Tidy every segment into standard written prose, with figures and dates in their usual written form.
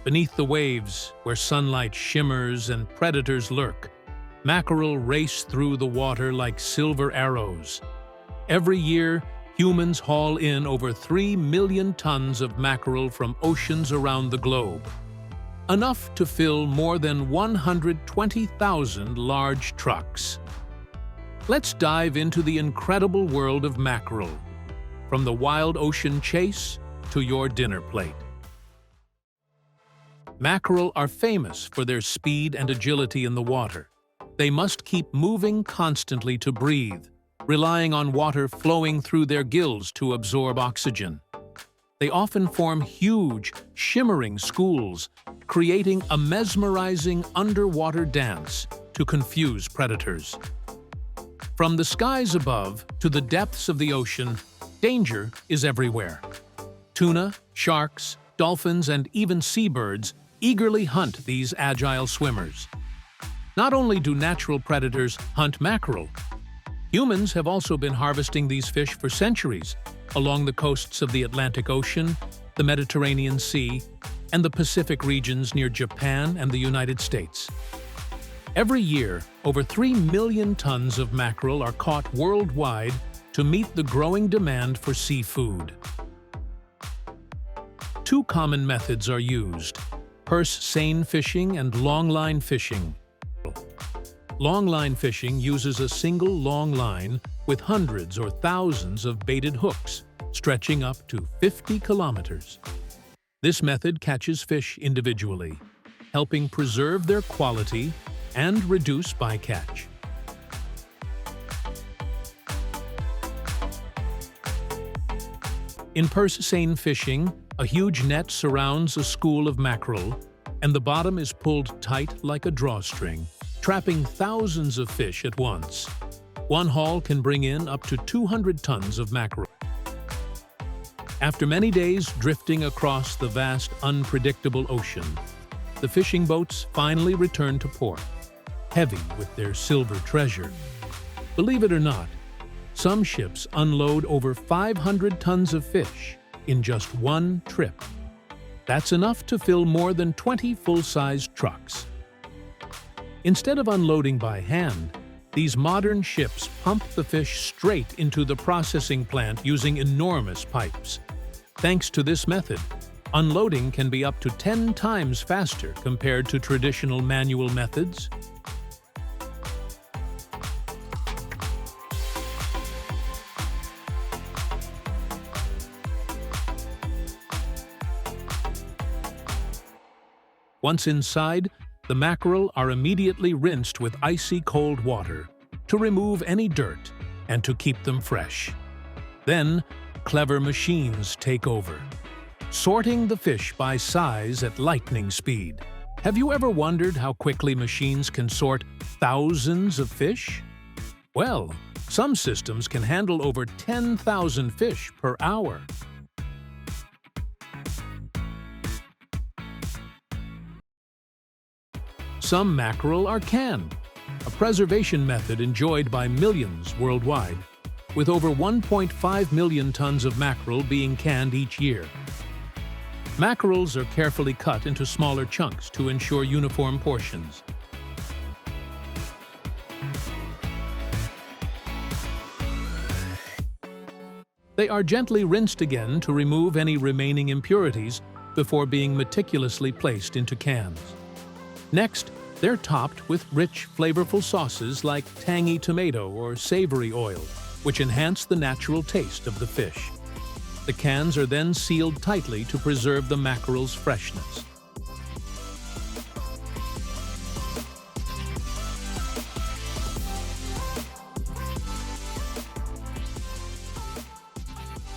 Beneath the waves, where sunlight shimmers and predators lurk, mackerel race through the water like silver arrows. Every year, humans haul in over 3 million tons of mackerel from oceans around the globe, enough to fill more than 120,000 large trucks. Let's dive into the incredible world of mackerel, from the wild ocean chase to your dinner plate. Mackerel are famous for their speed and agility in the water. They must keep moving constantly to breathe, relying on water flowing through their gills to absorb oxygen. They often form huge, shimmering schools, creating a mesmerizing underwater dance to confuse predators. From the skies above to the depths of the ocean, danger is everywhere. Tuna, sharks, dolphins, and even seabirds eagerly hunt these agile swimmers. Not only do natural predators hunt mackerel, humans have also been harvesting these fish for centuries along the coasts of the Atlantic Ocean, the Mediterranean Sea, and the Pacific regions near Japan and the United States. Every year, over 3 million tons of mackerel are caught worldwide to meet the growing demand for seafood. Two common methods are used: purse seine fishing and longline fishing. Longline fishing uses a single long line with hundreds or thousands of baited hooks, stretching up to 50 kilometers. This method catches fish individually, helping preserve their quality and reduce bycatch. In purse seine fishing, a huge net surrounds a school of mackerel, and the bottom is pulled tight like a drawstring, trapping thousands of fish at once. One haul can bring in up to 200 tons of mackerel. After many days drifting across the vast, unpredictable ocean, the fishing boats finally return to port, heavy with their silver treasure. Believe it or not, some ships unload over 500 tons of fish in just one trip. That's enough to fill more than 20 full-sized trucks. Instead of unloading by hand, these modern ships pump the fish straight into the processing plant using enormous pipes. Thanks to this method, unloading can be up to 10 times faster compared to traditional manual methods. Once inside, the mackerel are immediately rinsed with icy cold water to remove any dirt and to keep them fresh. Then, clever machines take over, sorting the fish by size at lightning speed. Have you ever wondered how quickly machines can sort thousands of fish? Well, some systems can handle over 10,000 fish per hour. Some mackerel are canned, a preservation method enjoyed by millions worldwide, with over 1.5 million tons of mackerel being canned each year. Mackerels are carefully cut into smaller chunks to ensure uniform portions. They are gently rinsed again to remove any remaining impurities before being meticulously placed into cans. Next, they're topped with rich, flavorful sauces like tangy tomato or savory oil, which enhance the natural taste of the fish. The cans are then sealed tightly to preserve the mackerel's freshness.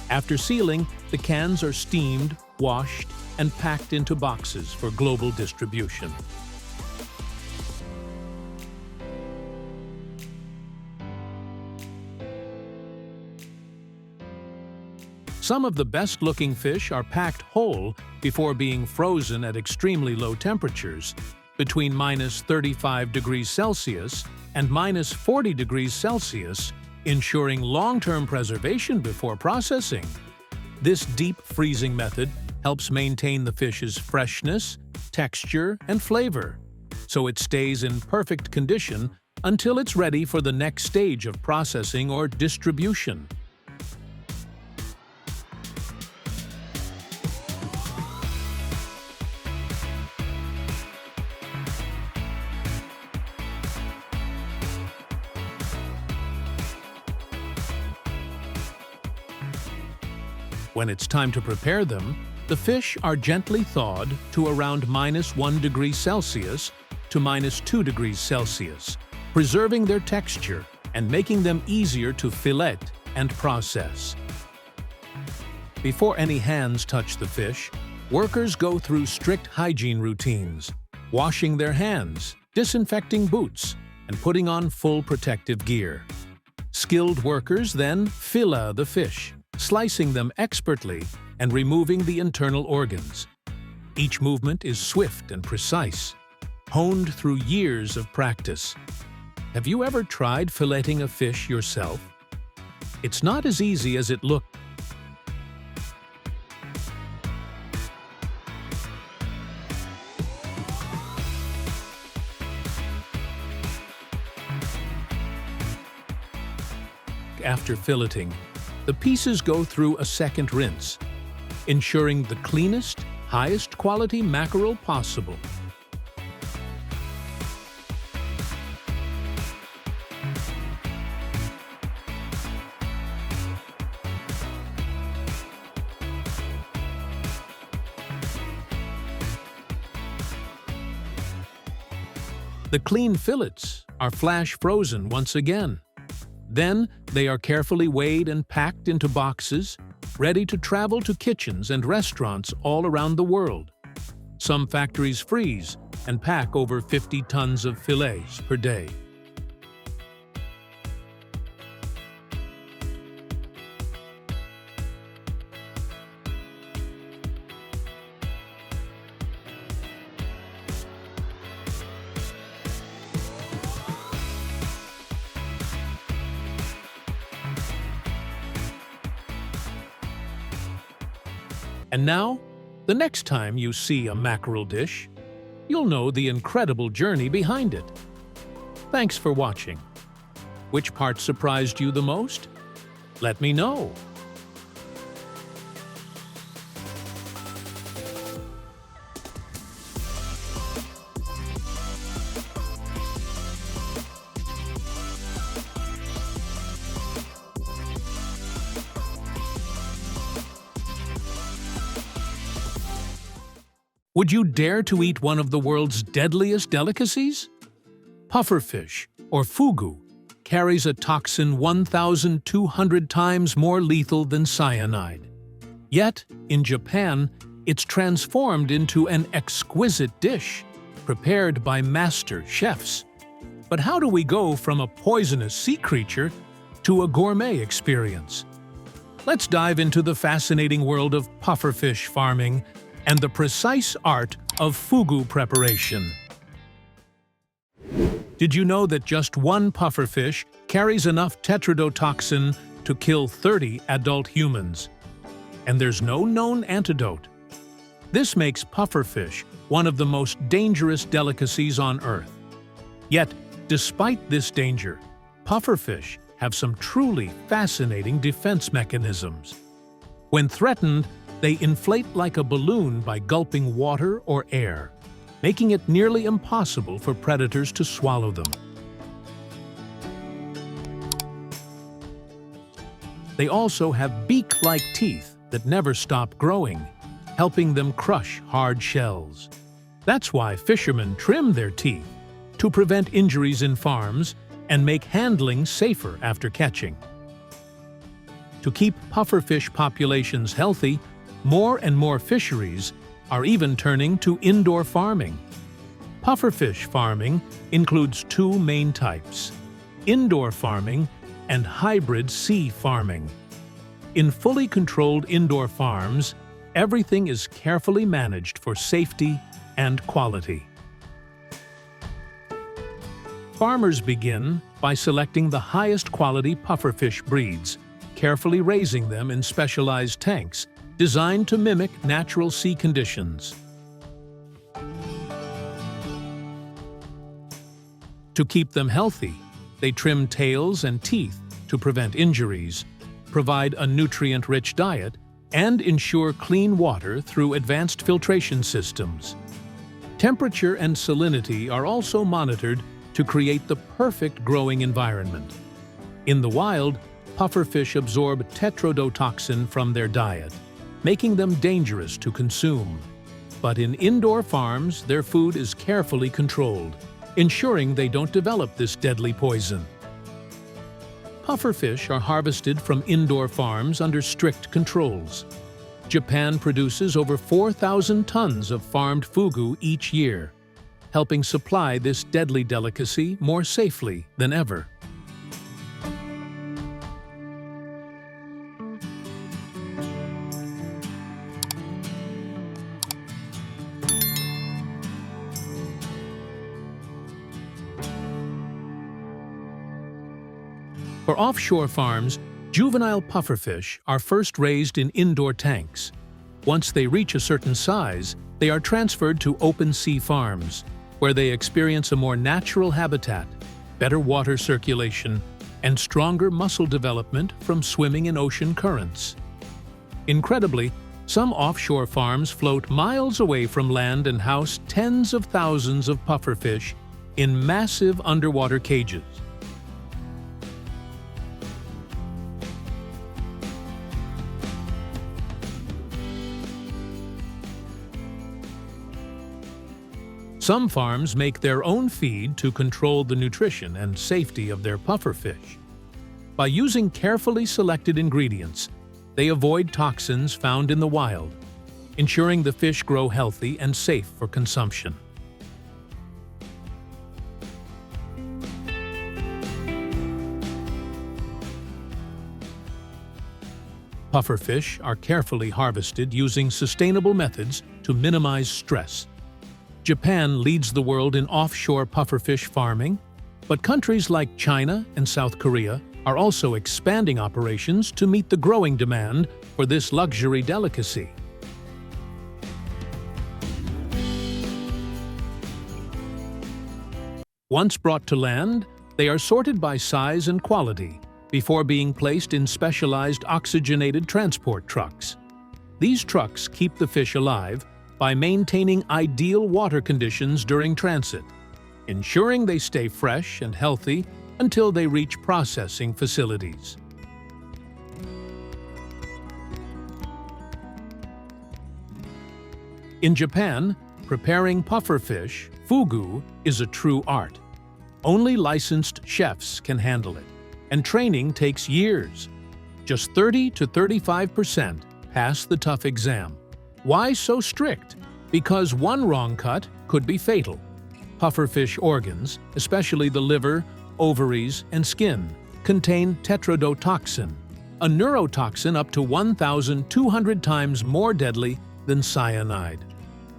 After sealing, the cans are steamed, washed, and packed into boxes for global distribution. Some of the best-looking fish are packed whole before being frozen at extremely low temperatures, between -35 degrees Celsius and -40 degrees Celsius, ensuring long-term preservation before processing. This deep freezing method helps maintain the fish's freshness texture, and flavor, so it stays in perfect condition until it's ready for the next stage of processing or distribution. When it's time to prepare them, the fish are gently thawed to around -1 degree Celsius to -2 degrees Celsius, preserving their texture and making them easier to fillet and process. Before any hands touch the fish, workers go through strict hygiene routines, washing their hands, disinfecting boots, and putting on full protective gear. Skilled workers then fillet the fish, slicing them expertly and removing the internal organs. Each movement is swift and precise, honed through years of practice. Have you ever tried filleting a fish yourself? It's not as easy as it looks. After filleting, the pieces go through a second rinse, ensuring the cleanest, highest quality mackerel possible. The clean fillets are flash frozen once again. Then they are carefully weighed and packed into boxes, ready to travel to kitchens and restaurants all around the world. Some factories freeze and pack over 50 tons of fillets per day. And now, the next time you see a mackerel dish, you'll know the incredible journey behind it. Thanks for watching. Which part surprised you the most? Let me know. Would you dare to eat one of the world's deadliest delicacies? Pufferfish, or fugu, carries a toxin 1,200 times more lethal than cyanide. Yet, in Japan, it's transformed into an exquisite dish, prepared by master chefs. But how do we go from a poisonous sea creature to a gourmet experience? Let's dive into the fascinating world of pufferfish farming and the precise art of fugu preparation. Did you know that just one pufferfish carries enough tetrodotoxin to kill 30 adult humans? And there's no known antidote. This makes pufferfish one of the most dangerous delicacies on Earth. Yet, despite this danger, pufferfish have some truly fascinating defense mechanisms. When threatened, they inflate like a balloon by gulping water or air, making it nearly impossible for predators to swallow them. They also have beak-like teeth that never stop growing, helping them crush hard shells. That's why fishermen trim their teeth, to prevent injuries in farms and make handling safer after catching. To keep pufferfish populations healthy, more and more fisheries are even turning to indoor farming. Pufferfish farming includes two main types: indoor farming and hybrid sea farming. In fully controlled indoor farms, everything is carefully managed for safety and quality. Farmers begin by selecting the highest quality pufferfish breeds, carefully raising them in specialized tanks designed to mimic natural sea conditions. To keep them healthy, they trim tails and teeth to prevent injuries, provide a nutrient-rich diet, and ensure clean water through advanced filtration systems. Temperature and salinity are also monitored to create the perfect growing environment. In the wild, pufferfish absorb tetrodotoxin from their diet, making them dangerous to consume. But in indoor farms, their food is carefully controlled, ensuring they don't develop this deadly poison. Pufferfish are harvested from indoor farms under strict controls. Japan produces over 4,000 tons of farmed fugu each year, helping supply this deadly delicacy more safely than ever. For offshore farms, juvenile pufferfish are first raised in indoor tanks. Once they reach a certain size, they are transferred to open-sea farms, where they experience a more natural habitat, better water circulation, and stronger muscle development from swimming in ocean currents. Incredibly, some offshore farms float miles away from land and house tens of thousands of pufferfish in massive underwater cages. Some farms make their own feed to control the nutrition and safety of their pufferfish. By using carefully selected ingredients, they avoid toxins found in the wild, ensuring the fish grow healthy and safe for consumption. Pufferfish are carefully harvested using sustainable methods to minimize stress. Japan leads the world in offshore pufferfish farming, but countries like China and South Korea are also expanding operations to meet the growing demand for this luxury delicacy. Once brought to land, they are sorted by size and quality before being placed in specialized oxygenated transport trucks. These trucks keep the fish alive by maintaining ideal water conditions during transit, ensuring they stay fresh and healthy until they reach processing facilities. In Japan, preparing pufferfish, fugu, is a true art. Only licensed chefs can handle it, and training takes years. Just 30 to 35% pass the tough exam. Why so strict? Because one wrong cut could be fatal. Pufferfish organs, especially the liver, ovaries, and skin, contain tetrodotoxin, a neurotoxin up to 1,200 times more deadly than cyanide.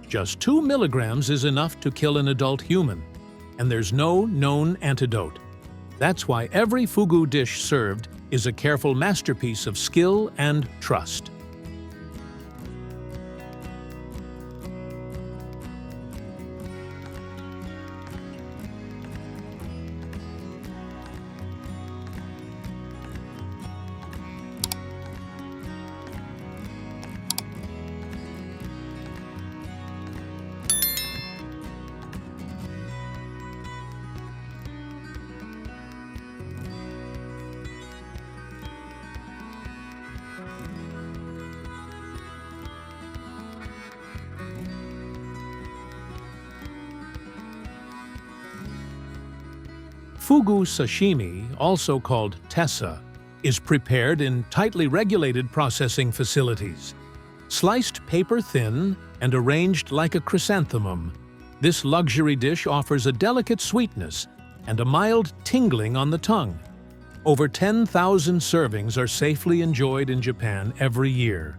Just 2 milligrams is enough to kill an adult human, and there's no known antidote. That's why every fugu dish served is a careful masterpiece of skill and trust. Fugu sashimi, also called tessa, is prepared in tightly regulated processing facilities. Sliced paper-thin and arranged like a chrysanthemum, this luxury dish offers a delicate sweetness and a mild tingling on the tongue. Over 10,000 servings are safely enjoyed in Japan every year,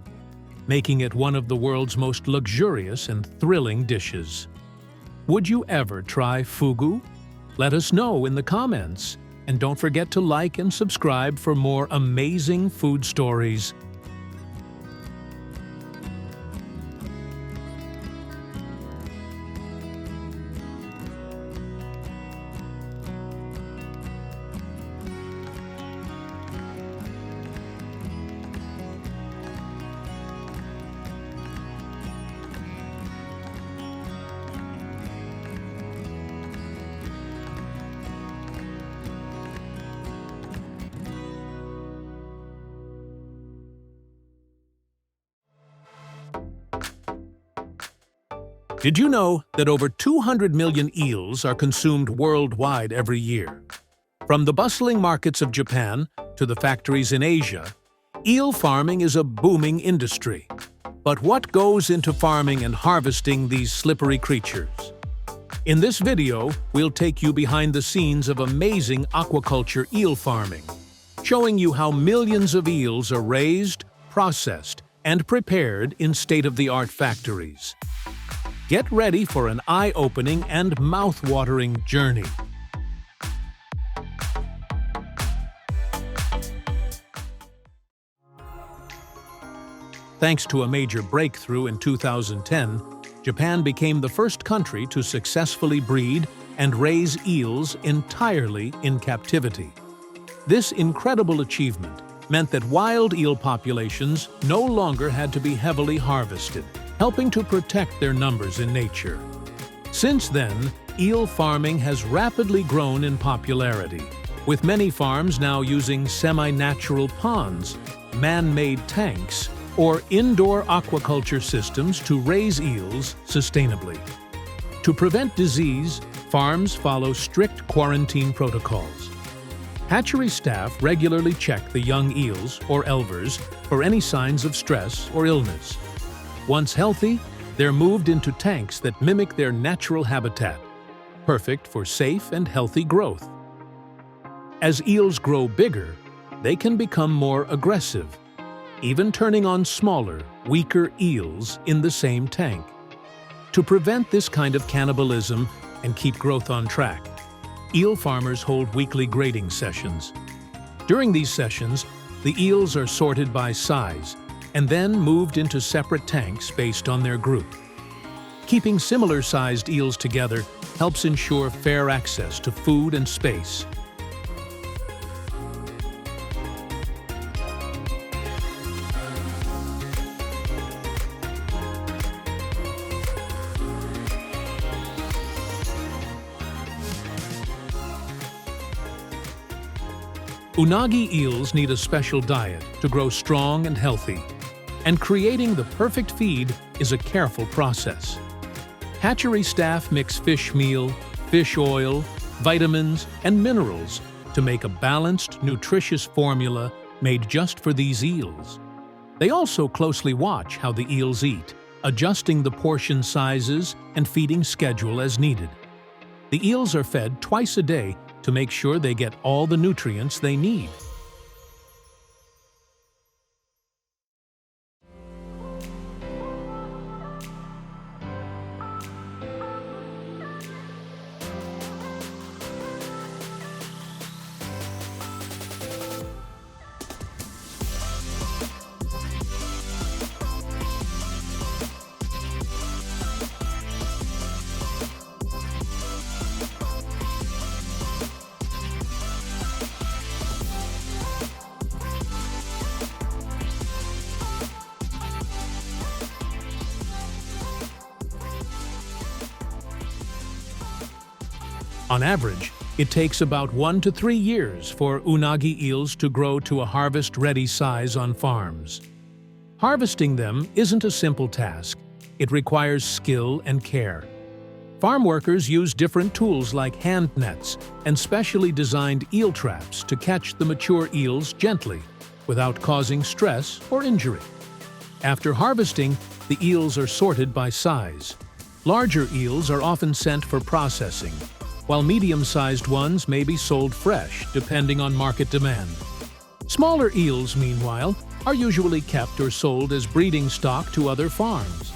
making it one of the world's most luxurious and thrilling dishes. Would you ever try fugu? Let us know in the comments, and don't forget to like and subscribe for more amazing food stories. Did you know that over 200 million eels are consumed worldwide every year? From the bustling markets of Japan to the factories in Asia, eel farming is a booming industry. But what goes into farming and harvesting these slippery creatures? In this video, we'll take you behind the scenes of amazing aquaculture eel farming, showing you how millions of eels are raised, processed, and prepared in state-of-the-art factories. Get ready for an eye-opening and mouth-watering journey. Thanks to a major breakthrough in 2010, Japan became the first country to successfully breed and raise eels entirely in captivity. This incredible achievement meant that wild eel populations no longer had to be heavily harvested, helping to protect their numbers in nature. Since then, eel farming has rapidly grown in popularity, with many farms now using semi-natural ponds, man-made tanks, or indoor aquaculture systems to raise eels sustainably. To prevent disease, farms follow strict quarantine protocols. Hatchery staff regularly check the young eels, or elvers, for any signs of stress or illness. Once healthy, they're moved into tanks that mimic their natural habitat, perfect for safe and healthy growth. As eels grow bigger, they can become more aggressive, even turning on smaller, weaker eels in the same tank. To prevent this kind of cannibalism and keep growth on track, eel farmers hold weekly grading sessions. During these sessions, the eels are sorted by size and then moved into separate tanks based on their group. Keeping similar-sized eels together helps ensure fair access to food and space. Unagi eels need a special diet to grow strong and healthy, and creating the perfect feed is a careful process. Hatchery staff mix fish meal, fish oil, vitamins, and minerals to make a balanced, nutritious formula made just for these eels. They also closely watch how the eels eat, adjusting the portion sizes and feeding schedule as needed. The eels are fed twice a day to make sure they get all the nutrients they need. On average, it takes about 1 to 3 years for unagi eels to grow to a harvest-ready size on farms. Harvesting them isn't a simple task. It requires skill and care. Farm workers use different tools like hand nets and specially designed eel traps to catch the mature eels gently, without causing stress or injury. After harvesting, the eels are sorted by size. Larger eels are often sent for processing, while medium-sized ones may be sold fresh, depending on market demand. Smaller eels, meanwhile, are usually kept or sold as breeding stock to other farms.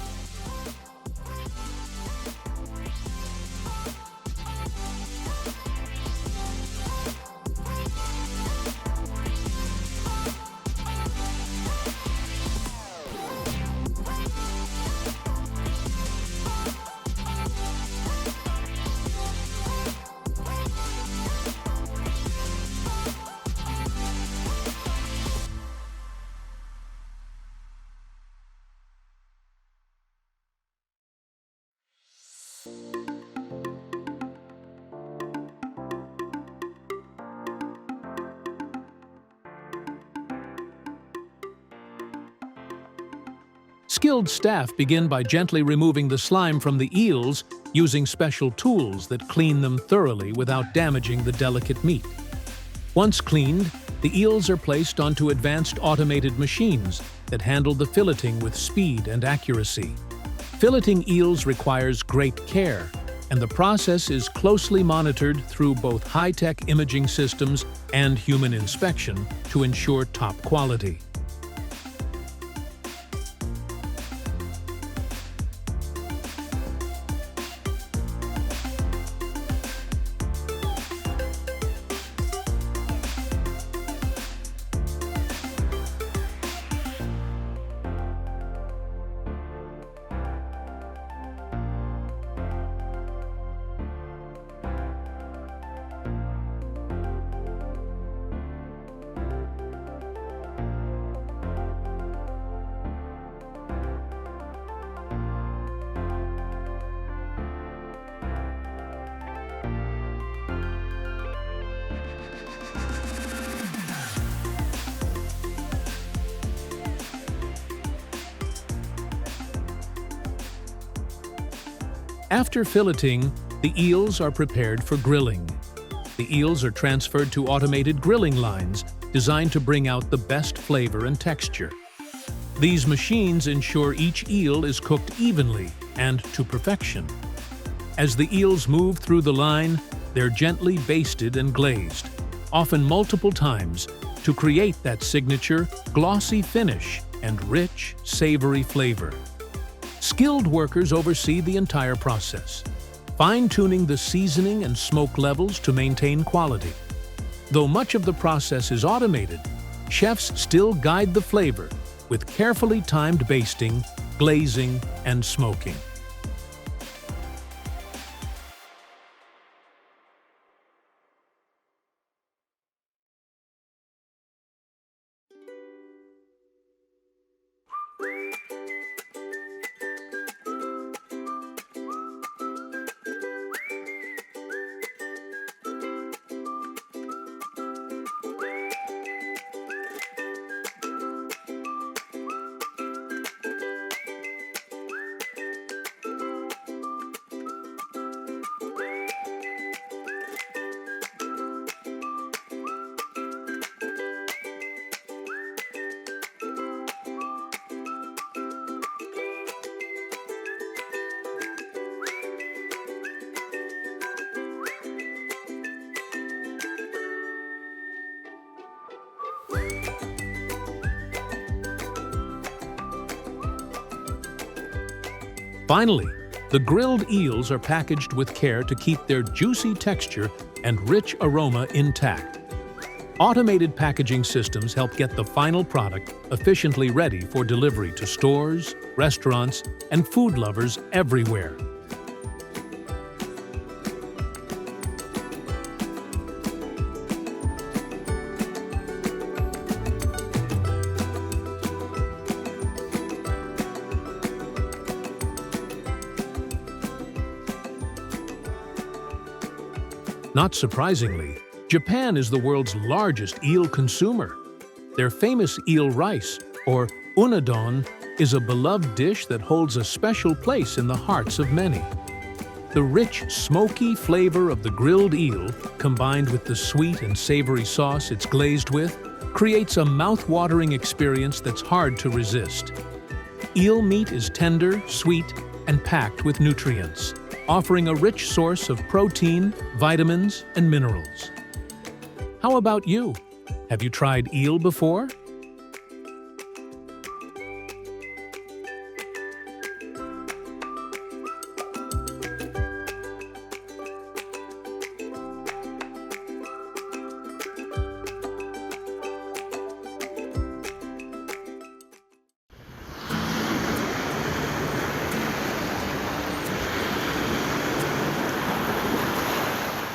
Skilled staff begin by gently removing the slime from the eels using special tools that clean them thoroughly without damaging the delicate meat. Once cleaned, the eels are placed onto advanced automated machines that handle the filleting with speed and accuracy. Filleting eels requires great care, and the process is closely monitored through both high-tech imaging systems and human inspection to ensure top quality. After filleting, the eels are prepared for grilling. The eels are transferred to automated grilling lines designed to bring out the best flavor and texture. These machines ensure each eel is cooked evenly and to perfection. As the eels move through the line, they're gently basted and glazed, often multiple times, to create that signature, glossy finish and rich, savory flavor. Skilled workers oversee the entire process, fine-tuning the seasoning and smoke levels to maintain quality. Though much of the process is automated, chefs still guide the flavor with carefully timed basting, glazing, and smoking. Finally, the grilled eels are packaged with care to keep their juicy texture and rich aroma intact. Automated packaging systems help get the final product efficiently ready for delivery to stores, restaurants, and food lovers everywhere. Not surprisingly, Japan is the world's largest eel consumer. Their famous eel rice, or unadon, is a beloved dish that holds a special place in the hearts of many. The rich, smoky flavor of the grilled eel, combined with the sweet and savory sauce it's glazed with, creates a mouth-watering experience that's hard to resist. Eel meat is tender, sweet, and packed with nutrients, offering a rich source of protein, vitamins, and minerals. How about you? Have you tried eel before?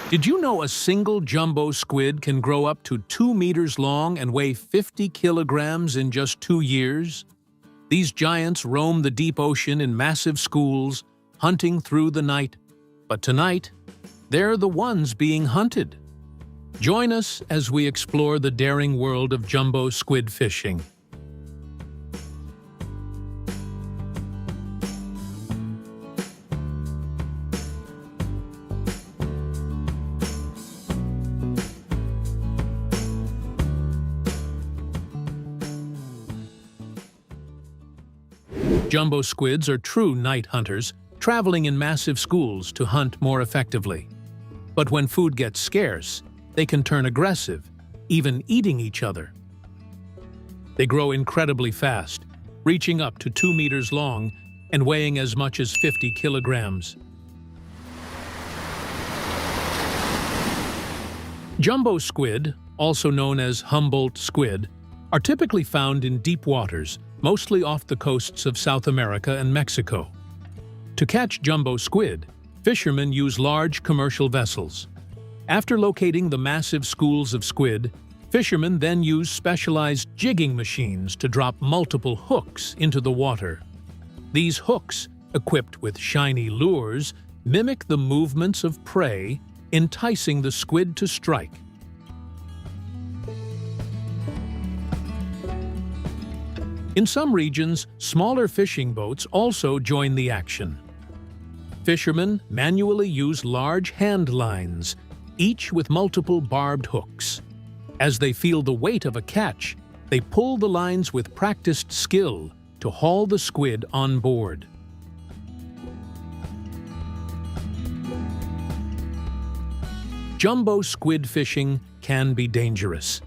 Did you know a single jumbo squid can grow up to 2 meters long and weigh 50 kilograms in just 2 years? These giants roam the deep ocean in massive schools, hunting through the night. But tonight, they're the ones being hunted. Join us as we explore the daring world of jumbo squid fishing. Jumbo squids are true night hunters, traveling in massive schools to hunt more effectively. But when food gets scarce, they can turn aggressive, even eating each other. They grow incredibly fast, reaching up to 2 meters long and weighing as much as 50 kilograms. Jumbo squid, also known as Humboldt squid, are typically found in deep waters, mostly off the coasts of South America and Mexico. To catch jumbo squid, fishermen use large commercial vessels. After locating the massive schools of squid, fishermen then use specialized jigging machines to drop multiple hooks into the water. These hooks, equipped with shiny lures, mimic the movements of prey, enticing the squid to strike. In some regions, smaller fishing boats also join the action. Fishermen manually use large hand lines, each with multiple barbed hooks. As they feel the weight of a catch, they pull the lines with practiced skill to haul the squid on board. Jumbo squid fishing can be dangerous.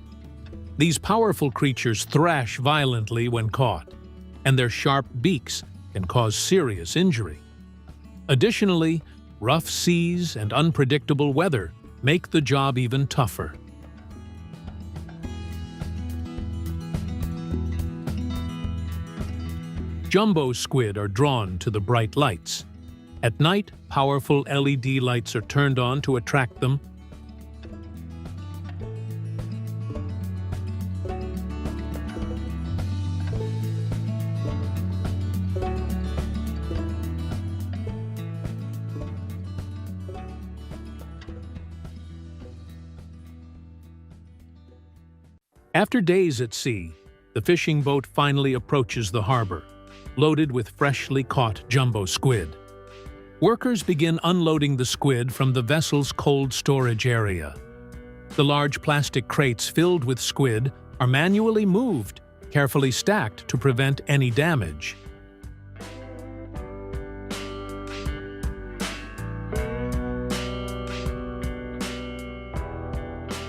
These powerful creatures thrash violently when caught, and their sharp beaks can cause serious injury. Additionally, rough seas and unpredictable weather make the job even tougher. Jumbo squid are drawn to the bright lights. At night, powerful LED lights are turned on to attract them. After days at sea, the fishing boat finally approaches the harbor, loaded with freshly caught jumbo squid. Workers begin unloading the squid from the vessel's cold storage area. The large plastic crates filled with squid are manually moved, carefully stacked to prevent any damage.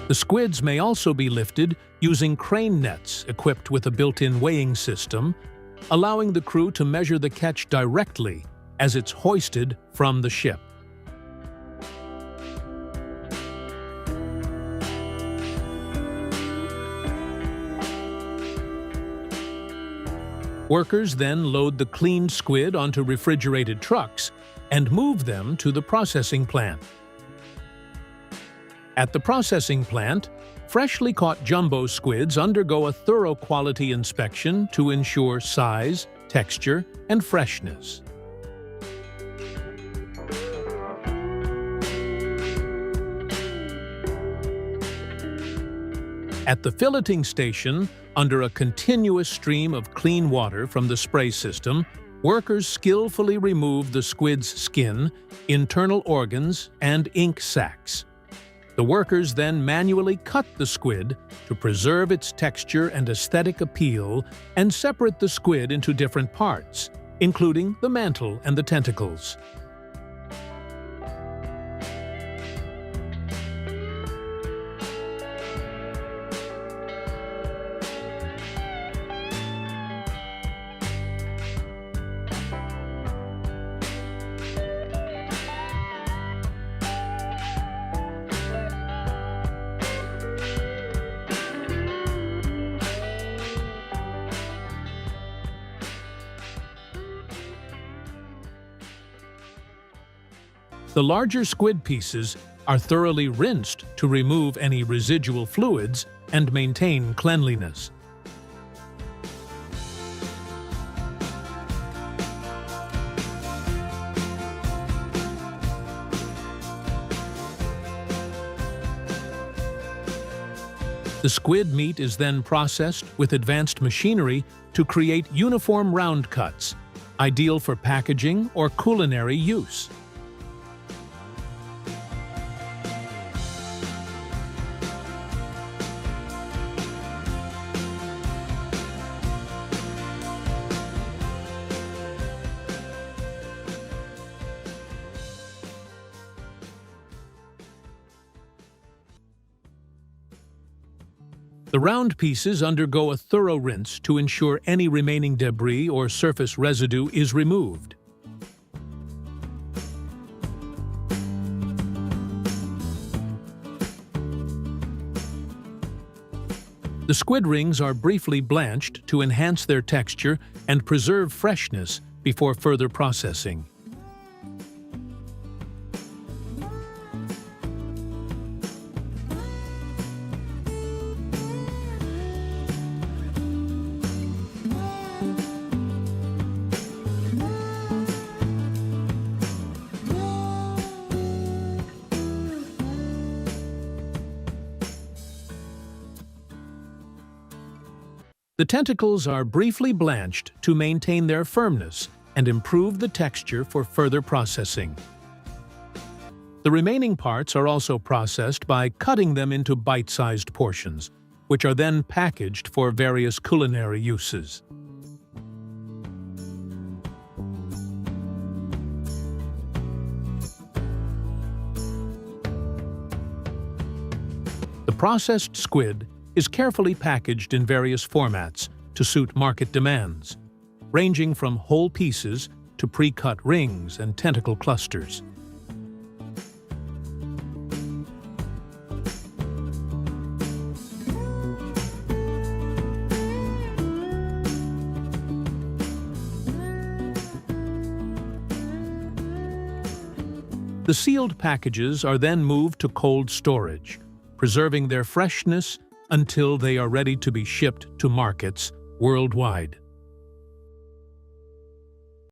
The squids may also be lifted using crane nets equipped with a built-in weighing system, allowing the crew to measure the catch directly as it's hoisted from the ship. Workers then load the cleaned squid onto refrigerated trucks and move them to the processing plant. At the processing plant, freshly caught jumbo squids undergo a thorough quality inspection to ensure size, texture, and freshness. At the filleting station, under a continuous stream of clean water from the spray system, workers skillfully remove the squid's skin, internal organs, and ink sacs. The workers then manually cut the squid to preserve its texture and aesthetic appeal and separate the squid into different parts, including the mantle and the tentacles. The larger squid pieces are thoroughly rinsed to remove any residual fluids and maintain cleanliness. The squid meat is then processed with advanced machinery to create uniform round cuts, ideal for packaging or culinary use. The round pieces undergo a thorough rinse to ensure any remaining debris or surface residue is removed. The squid rings are briefly blanched to enhance their texture and preserve freshness before further processing. The tentacles are briefly blanched to maintain their firmness and improve the texture for further processing. The remaining parts are also processed by cutting them into bite-sized portions, which are then packaged for various culinary uses. The processed squid is carefully packaged in various formats to suit market demands, ranging from whole pieces to pre-cut rings and tentacle clusters. The sealed packages are then moved to cold storage, preserving their freshness until they are ready to be shipped to markets worldwide.